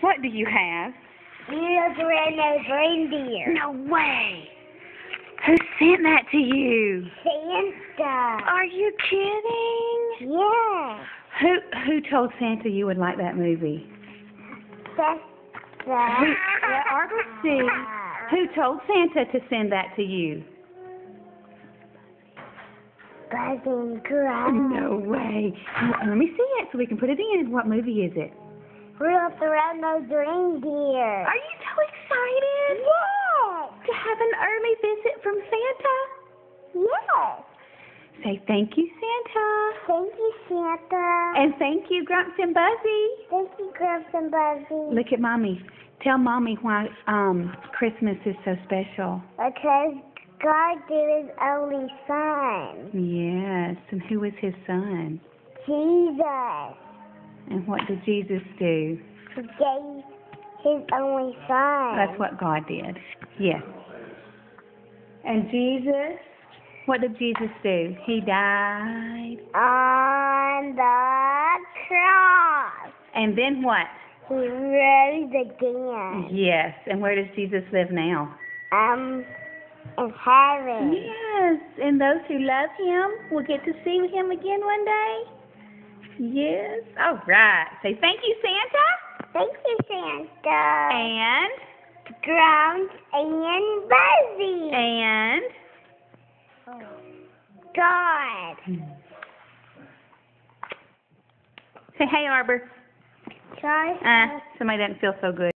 What do you have? Rudolph the Red-Nosed Reindeer. No way. Who sent that to you? Santa. Are you kidding? Yeah. Who told Santa you would like that movie? That's Arbor C. Who told Santa to send that to you? Buzz and Grump. No way. Let me see it so we can put it in. What movie is it? Rudolph the Red-Nosed Reindeer. Are you so excited? Yes. To have an early visit from Santa? Yes. Say thank you, Santa. Thank you, Santa. And thank you, Grumps and Buzzy. Thank you, Grumps and Buzzy. Look at Mommy. Tell Mommy why Christmas is so special. Because God gave His only Son. Yes. And who was His son? Jesus. And what did Jesus do? He gave His only Son. That's what God did. Yes. And Jesus, what did Jesus do? He died. On the cross. And then what? He rose again. Yes. And where does Jesus live now? In heaven. Yes. And those who love Him will get to see Him again one day. Yes. All right. Say thank you, Santa. Thank you, Santa. And Grumps and Buzzy. and God. say hey, Arbor. Try. Somebody doesn't feel so good.